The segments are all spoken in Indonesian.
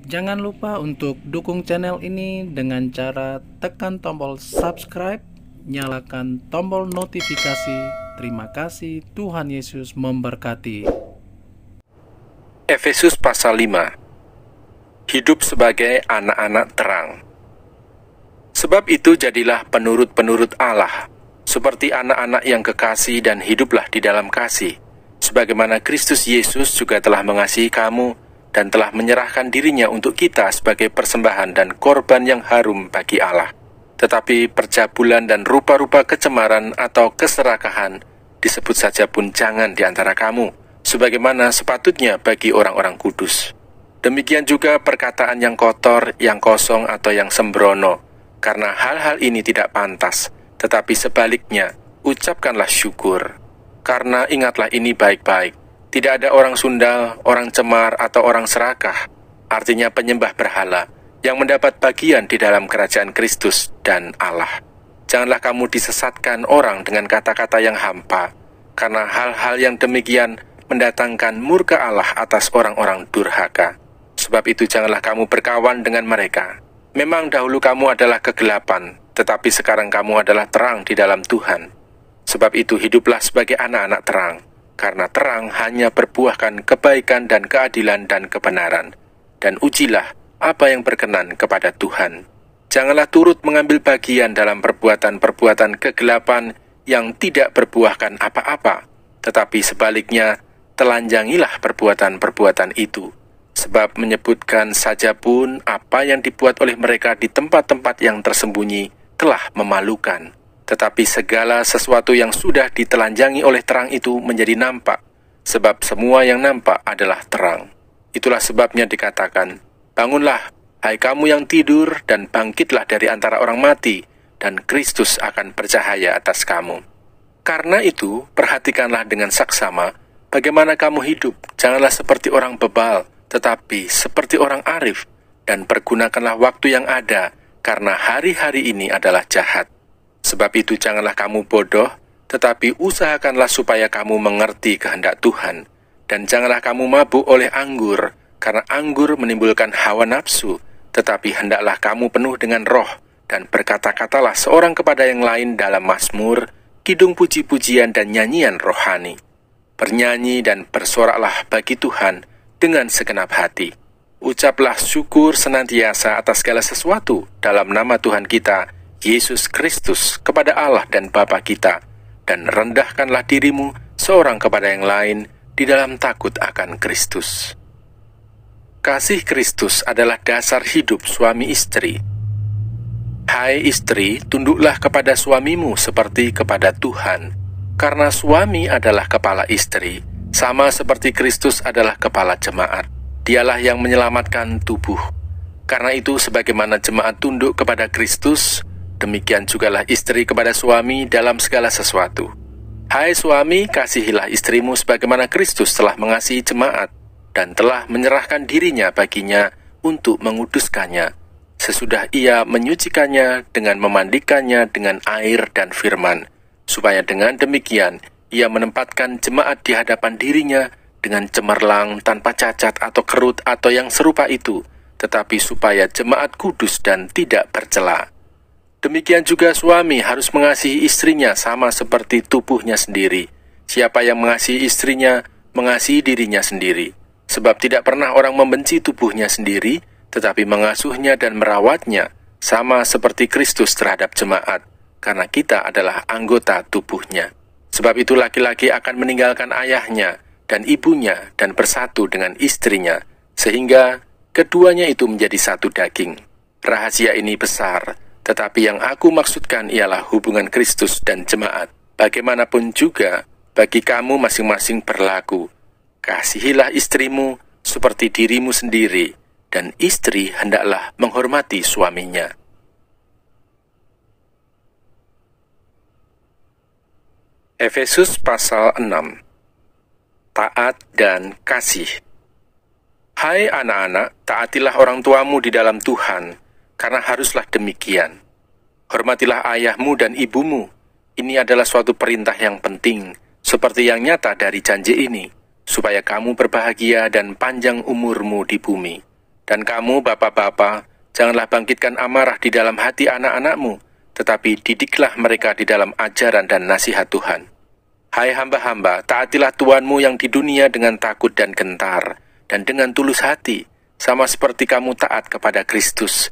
Jangan lupa untuk dukung channel ini dengan cara tekan tombol subscribe, nyalakan tombol notifikasi. Terima kasih, Tuhan Yesus memberkati. Efesus pasal 5. Hidup sebagai anak-anak terang. Sebab itu jadilah penurut-penurut Allah, seperti anak-anak yang kekasih, dan hiduplah di dalam kasih, sebagaimana Kristus Yesus juga telah mengasihi kamu dan telah menyerahkan dirinya untuk kita sebagai persembahan dan korban yang harum bagi Allah. Tetapi percabulan dan rupa-rupa kecemaran atau keserakahan disebut saja pun jangan di antara kamu, sebagaimana sepatutnya bagi orang-orang kudus. Demikian juga perkataan yang kotor, yang kosong, atau yang sembrono, karena hal-hal ini tidak pantas, tetapi sebaliknya, ucapkanlah syukur. Karena ingatlah ini baik-baik, tidak ada orang sundal, orang cemar, atau orang serakah, artinya penyembah berhala, yang mendapat bagian di dalam kerajaan Kristus dan Allah. Janganlah kamu disesatkan orang dengan kata-kata yang hampa, karena hal-hal yang demikian mendatangkan murka Allah atas orang-orang durhaka. Sebab itu janganlah kamu berkawan dengan mereka. Memang dahulu kamu adalah kegelapan, tetapi sekarang kamu adalah terang di dalam Tuhan. Sebab itu hiduplah sebagai anak-anak terang, karena terang hanya berbuahkan kebaikan dan keadilan dan kebenaran. Dan ujilah apa yang berkenan kepada Tuhan. Janganlah turut mengambil bagian dalam perbuatan-perbuatan kegelapan yang tidak berbuahkan apa-apa, tetapi sebaliknya telanjangilah perbuatan-perbuatan itu. Sebab menyebutkan saja pun apa yang dibuat oleh mereka di tempat-tempat yang tersembunyi telah memalukan. Tetapi segala sesuatu yang sudah ditelanjangi oleh terang itu menjadi nampak, sebab semua yang nampak adalah terang. Itulah sebabnya dikatakan, bangunlah, hai kamu yang tidur, dan bangkitlah dari antara orang mati, dan Kristus akan bercahaya atas kamu. Karena itu, perhatikanlah dengan saksama, bagaimana kamu hidup, janganlah seperti orang bebal, tetapi seperti orang arif, dan pergunakanlah waktu yang ada, karena hari-hari ini adalah jahat. Sebab itu janganlah kamu bodoh, tetapi usahakanlah supaya kamu mengerti kehendak Tuhan. Dan janganlah kamu mabuk oleh anggur, karena anggur menimbulkan hawa nafsu, tetapi hendaklah kamu penuh dengan roh, dan berkata-katalah seorang kepada yang lain dalam mazmur, kidung puji-pujian dan nyanyian rohani. Bernyanyi dan bersoraklah bagi Tuhan dengan segenap hati. Ucaplah syukur senantiasa atas segala sesuatu dalam nama Tuhan kita, Yesus Kristus, kepada Allah dan Bapa kita, dan rendahkanlah dirimu seorang kepada yang lain di dalam takut akan Kristus. Kasih Kristus adalah dasar hidup suami istri. Hai istri, tunduklah kepada suamimu seperti kepada Tuhan, karena suami adalah kepala istri, sama seperti Kristus adalah kepala jemaat. Dialah yang menyelamatkan tubuh. Karena itu, sebagaimana jemaat tunduk kepada Kristus, demikian jugalah istri kepada suami dalam segala sesuatu. Hai suami, kasihilah istrimu sebagaimana Kristus telah mengasihi jemaat, dan telah menyerahkan dirinya baginya untuk menguduskannya, sesudah ia menyucikannya dengan memandikannya dengan air dan firman, supaya dengan demikian ia menempatkan jemaat di hadapan dirinya dengan cemerlang, tanpa cacat atau kerut atau yang serupa itu, tetapi supaya jemaat kudus dan tidak bercela. Demikian juga suami harus mengasihi istrinya sama seperti tubuhnya sendiri. Siapa yang mengasihi istrinya, mengasihi dirinya sendiri. Sebab tidak pernah orang membenci tubuhnya sendiri, tetapi mengasuhnya dan merawatnya, sama seperti Kristus terhadap jemaat, karena kita adalah anggota tubuhnya. Sebab itu laki-laki akan meninggalkan ayahnya dan ibunya dan bersatu dengan istrinya, sehingga keduanya itu menjadi satu daging. Rahasia ini besar, tetapi yang aku maksudkan ialah hubungan Kristus dan jemaat. Bagaimanapun juga, bagi kamu masing-masing berlaku. Kasihilah istrimu seperti dirimu sendiri, dan istri hendaklah menghormati suaminya. Efesus pasal 6. Taat dan kasih. Hai anak-anak, taatilah orang tuamu di dalam Tuhan, karena haruslah demikian. Hormatilah ayahmu dan ibumu. Ini adalah suatu perintah yang penting, seperti yang nyata dari janji ini, supaya kamu berbahagia dan panjang umurmu di bumi. Dan kamu, bapak-bapak, janganlah bangkitkan amarah di dalam hati anak-anakmu, tetapi didiklah mereka di dalam ajaran dan nasihat Tuhan. Hai hamba-hamba, taatilah Tuanmu yang di dunia dengan takut dan gentar, dan dengan tulus hati, sama seperti kamu taat kepada Kristus.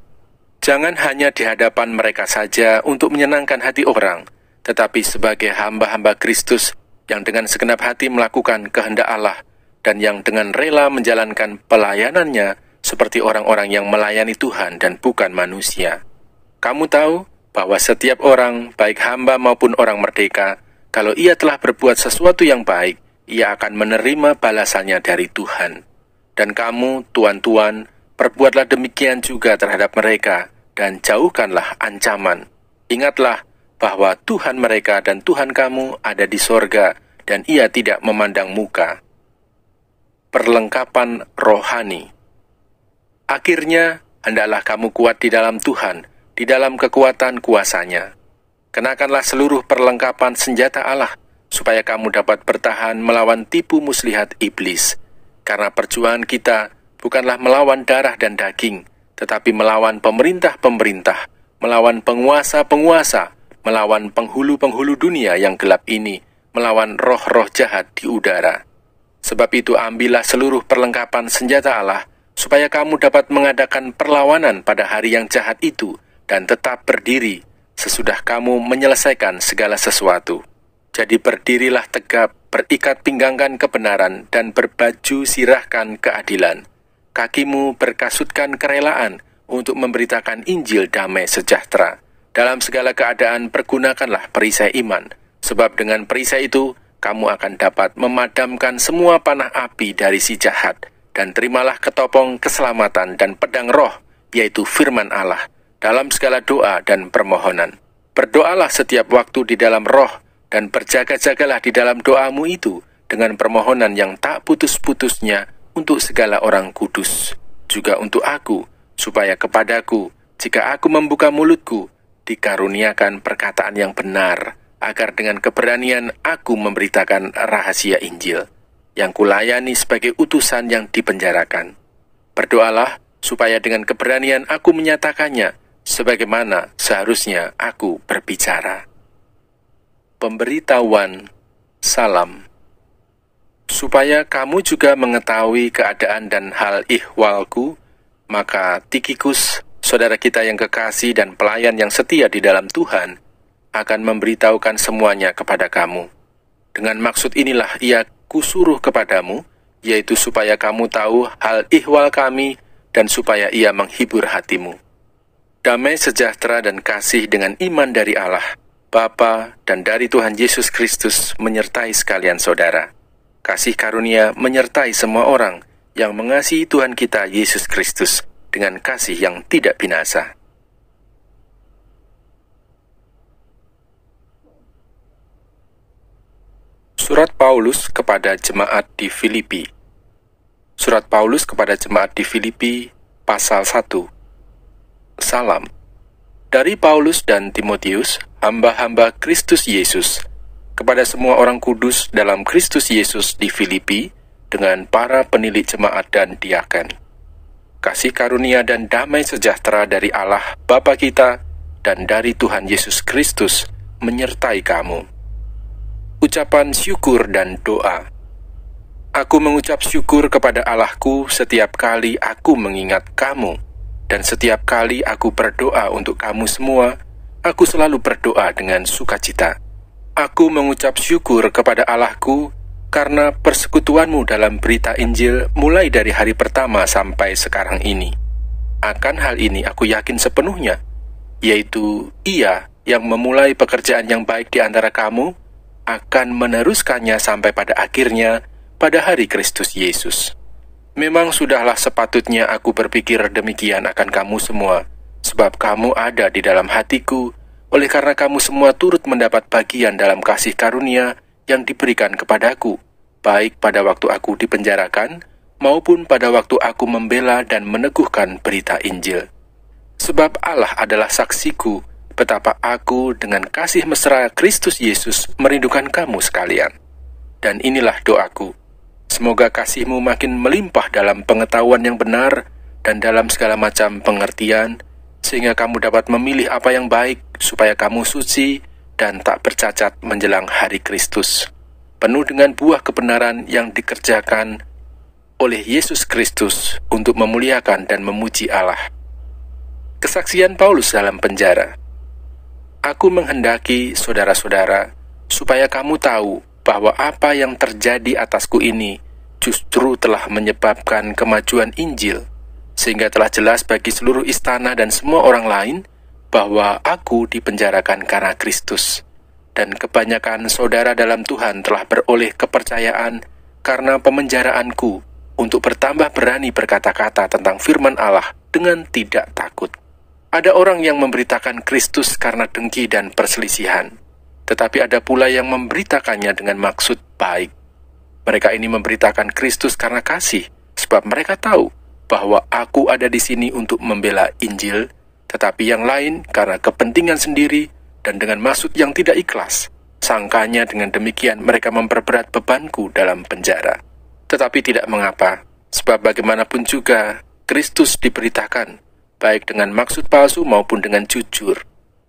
Jangan hanya di hadapan mereka saja untuk menyenangkan hati orang, tetapi sebagai hamba-hamba Kristus yang dengan segenap hati melakukan kehendak Allah, dan yang dengan rela menjalankan pelayanannya seperti orang-orang yang melayani Tuhan dan bukan manusia. Kamu tahu bahwa setiap orang, baik hamba maupun orang merdeka, kalau ia telah berbuat sesuatu yang baik, ia akan menerima balasannya dari Tuhan. Dan kamu, tuan-tuan, perbuatlah demikian juga terhadap mereka, dan jauhkanlah ancaman. Ingatlah bahwa Tuhan mereka dan Tuhan kamu ada di sorga, dan ia tidak memandang muka. Perlengkapan rohani. Akhirnya, hendaklah kamu kuat di dalam Tuhan, di dalam kekuatan kuasa-Nya. Kenakanlah seluruh perlengkapan senjata Allah, supaya kamu dapat bertahan melawan tipu muslihat iblis. Karena perjuangan kita bukanlah melawan darah dan daging, tetapi melawan pemerintah-pemerintah, melawan penguasa-penguasa, melawan penghulu-penghulu dunia yang gelap ini, melawan roh-roh jahat di udara. Sebab itu ambillah seluruh perlengkapan senjata Allah, supaya kamu dapat mengadakan perlawanan pada hari yang jahat itu, dan tetap berdiri, sesudah kamu menyelesaikan segala sesuatu. Jadi berdirilah tegap, berikat pinggangkan kebenaran, dan berbaju sirahkan keadilan. Kakimu berkasutkan kerelaan untuk memberitakan Injil damai sejahtera. Dalam segala keadaan pergunakanlah perisai iman, sebab dengan perisai itu, kamu akan dapat memadamkan semua panah api dari si jahat, dan terimalah ketopong keselamatan dan pedang roh, yaitu firman Allah, dalam segala doa dan permohonan. Berdoalah setiap waktu di dalam roh, dan berjaga-jagalah di dalam doamu itu, dengan permohonan yang tak putus-putusnya untuk segala orang kudus, juga untuk aku, supaya kepadaku, jika aku membuka mulutku, dikaruniakan perkataan yang benar, agar dengan keberanian aku memberitakan rahasia Injil, yang kulayani sebagai utusan yang dipenjarakan. Berdoalah supaya dengan keberanian aku menyatakannya, sebagaimana seharusnya aku berbicara. Pemberitahuan salam. Supaya kamu juga mengetahui keadaan dan hal ihwalku, maka Tikhikus, saudara kita yang kekasih dan pelayan yang setia di dalam Tuhan, akan memberitahukan semuanya kepada kamu. Dengan maksud inilah ia kusuruh kepadamu, yaitu supaya kamu tahu hal ihwal kami, dan supaya ia menghibur hatimu. Damai sejahtera dan kasih dengan iman dari Allah, Bapa, dan dari Tuhan Yesus Kristus menyertai sekalian saudara. Kasih karunia menyertai semua orang yang mengasihi Tuhan kita Yesus Kristus dengan kasih yang tidak binasa. Surat Paulus kepada jemaat di Filipi. Surat Paulus kepada jemaat di Filipi, pasal 1. Salam. Dari Paulus dan Timotius, hamba-hamba Kristus Yesus, kepada semua orang kudus dalam Kristus Yesus di Filipi, dengan para penilik jemaat dan diaken. Kasih karunia dan damai sejahtera dari Allah Bapa kita dan dari Tuhan Yesus Kristus menyertai kamu. Ucapan syukur dan doa. Aku mengucap syukur kepada Allahku setiap kali aku mengingat kamu, dan setiap kali aku berdoa untuk kamu semua, aku selalu berdoa dengan sukacita. Aku mengucap syukur kepada Allahku karena persekutuanmu dalam berita Injil mulai dari hari pertama sampai sekarang ini. Akan hal ini aku yakin sepenuhnya, yaitu Ia yang memulai pekerjaan yang baik di antara kamu, akan meneruskannya sampai pada akhirnya pada hari Kristus Yesus. Memang sudahlah sepatutnya aku berpikir demikian akan kamu semua, sebab kamu ada di dalam hatiku, oleh karena kamu semua turut mendapat bagian dalam kasih karunia yang diberikan kepadaku, baik pada waktu aku dipenjarakan, maupun pada waktu aku membela dan meneguhkan berita Injil. Sebab Allah adalah saksiku, betapa aku dengan kasih mesra Kristus Yesus merindukan kamu sekalian. Dan inilah doaku, semoga kasihmu makin melimpah dalam pengetahuan yang benar dan dalam segala macam pengertian, sehingga kamu dapat memilih apa yang baik, supaya kamu suci dan tak bercacat menjelang hari Kristus, penuh dengan buah kebenaran yang dikerjakan oleh Yesus Kristus untuk memuliakan dan memuji Allah. Kesaksian Paulus dalam penjara. Aku menghendaki saudara-saudara, supaya kamu tahu bahwa apa yang terjadi atasku ini justru telah menyebabkan kemajuan Injil, sehingga telah jelas bagi seluruh istana dan semua orang lain bahwa aku dipenjarakan karena Kristus. Dan kebanyakan saudara dalam Tuhan telah beroleh kepercayaan karena pemenjaraanku untuk bertambah berani berkata-kata tentang firman Allah dengan tidak takut. Ada orang yang memberitakan Kristus karena dengki dan perselisihan, tetapi ada pula yang memberitakannya dengan maksud baik. Mereka ini memberitakan Kristus karena kasih, sebab mereka tahu bahwa aku ada di sini untuk membela Injil, tetapi yang lain karena kepentingan sendiri dan dengan maksud yang tidak ikhlas. Sangkanya dengan demikian mereka memperberat bebanku dalam penjara. Tetapi tidak mengapa, sebab bagaimanapun juga Kristus diberitakan, baik dengan maksud palsu maupun dengan jujur.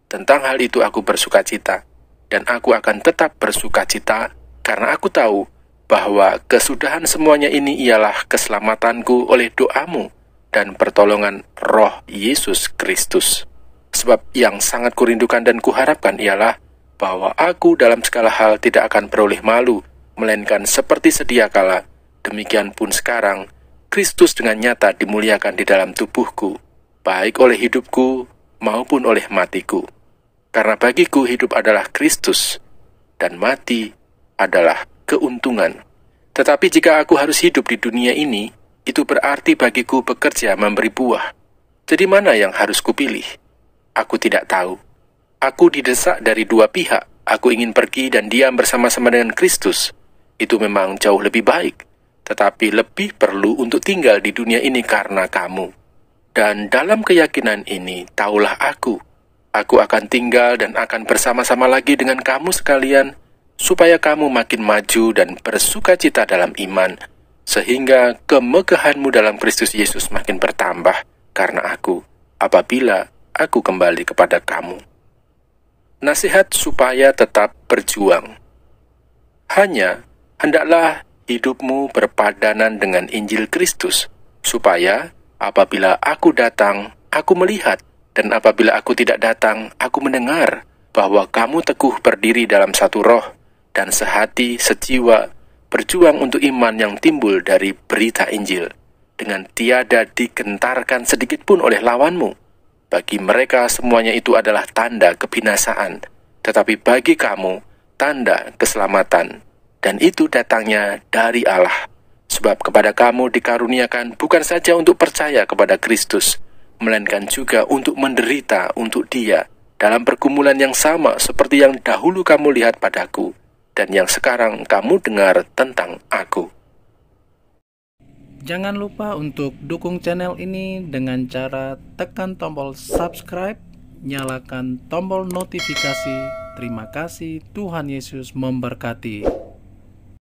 Tentang hal itu aku bersukacita, dan aku akan tetap bersukacita, karena aku tahu bahwa kesudahan semuanya ini ialah keselamatanku oleh doamu dan pertolongan Roh Yesus Kristus. Sebab yang sangat kurindukan dan kuharapkan ialah bahwa aku dalam segala hal tidak akan beroleh malu, melainkan seperti sedia kala, demikian pun sekarang, Kristus dengan nyata dimuliakan di dalam tubuhku, baik oleh hidupku maupun oleh matiku. Karena bagiku hidup adalah Kristus, dan mati adalah keuntungan. Tetapi jika aku harus hidup di dunia ini, itu berarti bagiku bekerja memberi buah. Jadi mana yang harus kupilih? Aku tidak tahu. Aku didesak dari dua pihak. Aku ingin pergi dan diam bersama-sama dengan Kristus. Itu memang jauh lebih baik. Tetapi lebih perlu untuk tinggal di dunia ini karena kamu. Dan dalam keyakinan ini, taulah aku akan tinggal dan akan bersama-sama lagi dengan kamu sekalian, supaya kamu makin maju dan bersukacita dalam iman, sehingga kemegahanmu dalam Kristus Yesus makin bertambah karena aku, apabila aku kembali kepada kamu. Nasihat supaya tetap berjuang. Hanya hendaklah hidupmu berpadanan dengan Injil Kristus, supaya apabila aku datang, aku melihat, dan apabila aku tidak datang, aku mendengar bahwa kamu teguh berdiri dalam satu roh, dan sehati, sejiwa, berjuang untuk iman yang timbul dari berita Injil, dengan tiada digentarkan sedikit pun oleh lawanmu. Bagi mereka semuanya itu adalah tanda kebinasaan, tetapi bagi kamu, tanda keselamatan. Dan itu datangnya dari Allah. Sebab kepada kamu dikaruniakan bukan saja untuk percaya kepada Kristus, melainkan juga untuk menderita untuk Dia, dalam pergumulan yang sama seperti yang dahulu kamu lihat padaku, dan yang sekarang kamu dengar tentang aku. Jangan lupa untuk dukung channel ini dengan cara tekan tombol subscribe, nyalakan tombol notifikasi. Terima kasih, Tuhan Yesus memberkati.